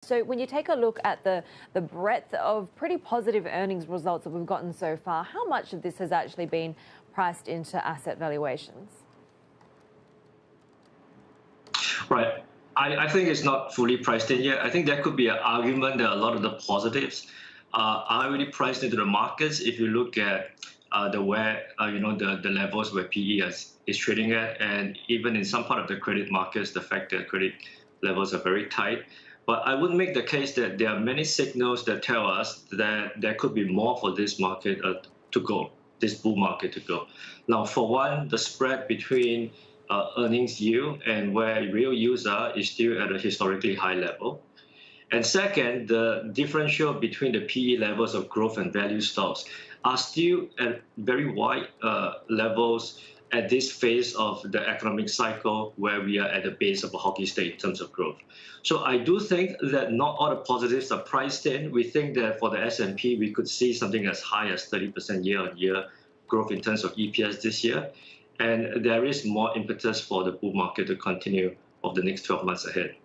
So when you take a look at the breadth of pretty positive earnings results that we've gotten so far, how much of this has actually been priced into asset valuations? Right. I think it's not fully priced in yet. I think there could be an argument that a lot of the positives are already priced into the markets. If you look at the levels where PE is trading at, and even in some part of the credit markets, the fact that credit levels are very tight. But I would make the case that there are many signals that tell us that there could be more for this market to go, this bull market to go. Now, for one, the spread between earnings yield and where real yields are is still at a historically high level. And second, the differential between the PE levels of growth and value stocks are still at very wide levels at this phase of the economic cycle where we are at the base of a hockey stick in terms of growth. So I do think that not all the positives are priced in. We think that for the S&P, we could see something as high as 30% year-on-year growth in terms of EPS this year. And there is more impetus for the bull market to continue over the next 12 months ahead.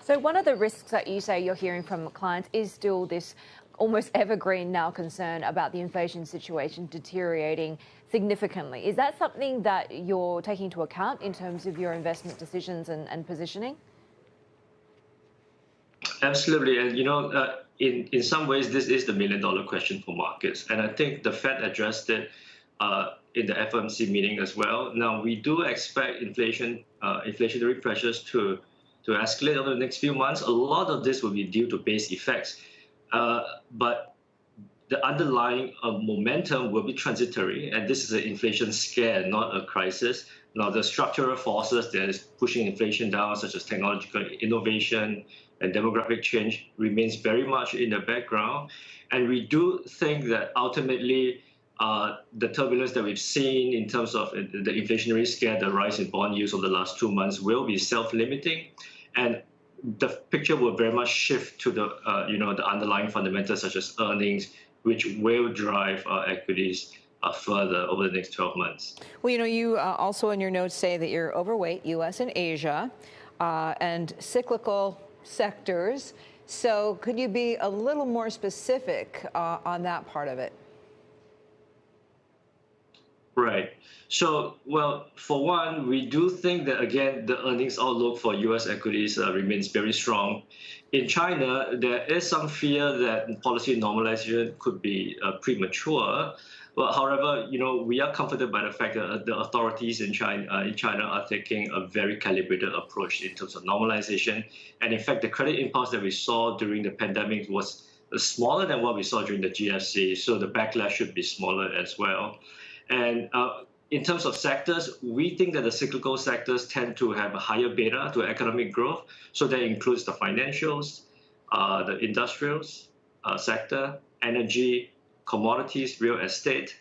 So one of the risks that you say you're hearing from clients is still this almost evergreen now concern about the inflation situation deteriorating significantly. Is that something that you're taking into account in terms of your investment decisions and positioning? Absolutely. And, in some ways, this is the million-dollar question for markets. And I think the Fed addressed it in the FOMC meeting as well. Now, we do expect inflationary pressures to escalate over the next few months. A lot of this will be due to base effects. But the underlying momentum will be transitory, and this is an inflation scare, not a crisis. Now, the structural forces that is pushing inflation down, such as technological innovation and demographic change, remains very much in the background. And we do think that ultimately the turbulence that we've seen in terms of the inflationary scare, the rise in bond yields over the last 2 months will be self-limiting. And the picture will very much shift to the the underlying fundamentals such as earnings, which will drive equities further over the next 12 months. Well, you also in your notes say that you're overweight U.S. and Asia and cyclical sectors. So could you be a little more specific on that part of it? Right. So, well, for one, we do think that, again, the earnings outlook for U.S. equities remains very strong. In China, there is some fear that policy normalization could be premature. But however, we are comforted by the fact that the authorities in China are taking a very calibrated approach in terms of normalization. And in fact, the credit impulse that we saw during the pandemic was smaller than what we saw during the GFC. So the backlash should be smaller as well. And in terms of sectors, we think that the cyclical sectors tend to have a higher beta to economic growth. So that includes the financials, the industrials sector, energy, commodities, real estate.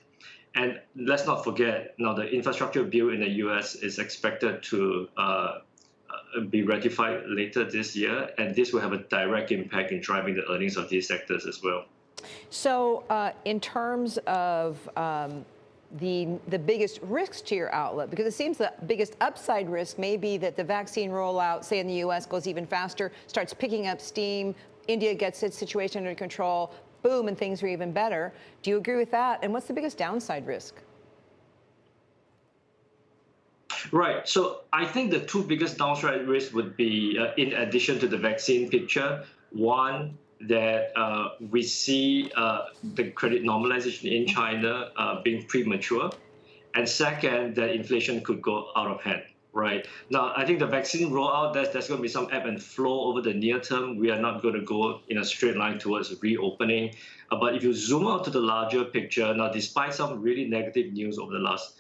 And let's not forget, now the infrastructure bill in the US is expected to be ratified later this year. And this will have a direct impact in driving the earnings of these sectors as well. So in terms of the biggest risks to your outlook, because it seems the biggest upside risk may be that the vaccine rollout, say in the U.S., goes even faster, starts picking up steam, India gets its situation under control, boom, and things are even better. Do you agree with that? And what's the biggest downside risk? Right. So I think the two biggest downside risks would be, in addition to the vaccine picture, one, that we see the credit normalization in China being premature. And second, that inflation could go out of hand, right? Now, I think the vaccine rollout, there's going to be some ebb and flow over the near term. We are not going to go in a straight line towards reopening. But if you zoom out to the larger picture, now, despite some really negative news over the last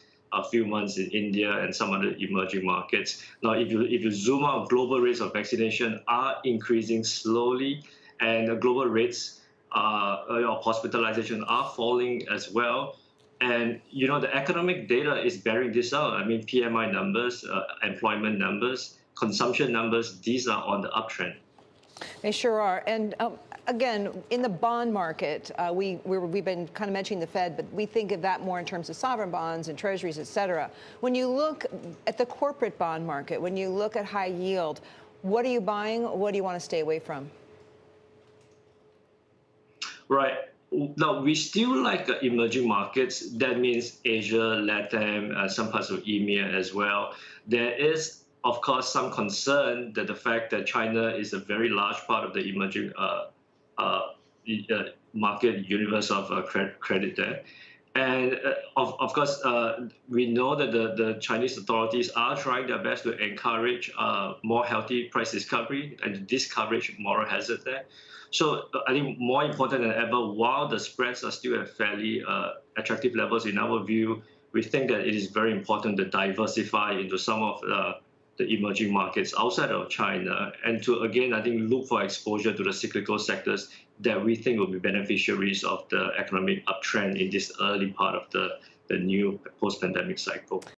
few months in India and some other emerging markets, now, if you zoom out, global rates of vaccination are increasing slowly. And global rates of hospitalization are falling as well. And, the economic data is bearing this out. I mean, PMI numbers, employment numbers, consumption numbers, these are on the uptrend. They sure are. And again, in the bond market, we've been kind of mentioning the Fed, but we think of that more in terms of sovereign bonds and treasuries, et cetera. When you look at the corporate bond market, when you look at high yield, What are you buying? What do you want to stay away from? Right. Now, we still like emerging markets. That means Asia, LATAM, some parts of EMEA as well. There is, of course, some concern that the fact that China is a very large part of the emerging market universe of credit there. And of course, we know that the Chinese authorities are trying their best to encourage more healthy price discovery and discourage moral hazard there. So I think more important than ever, while the spreads are still at fairly attractive levels in our view, we think that it is very important to diversify into some of the emerging markets outside of China, and to, again, I think, look for exposure to the cyclical sectors that we think will be beneficiaries of the economic uptrend in this early part of the new post-pandemic cycle.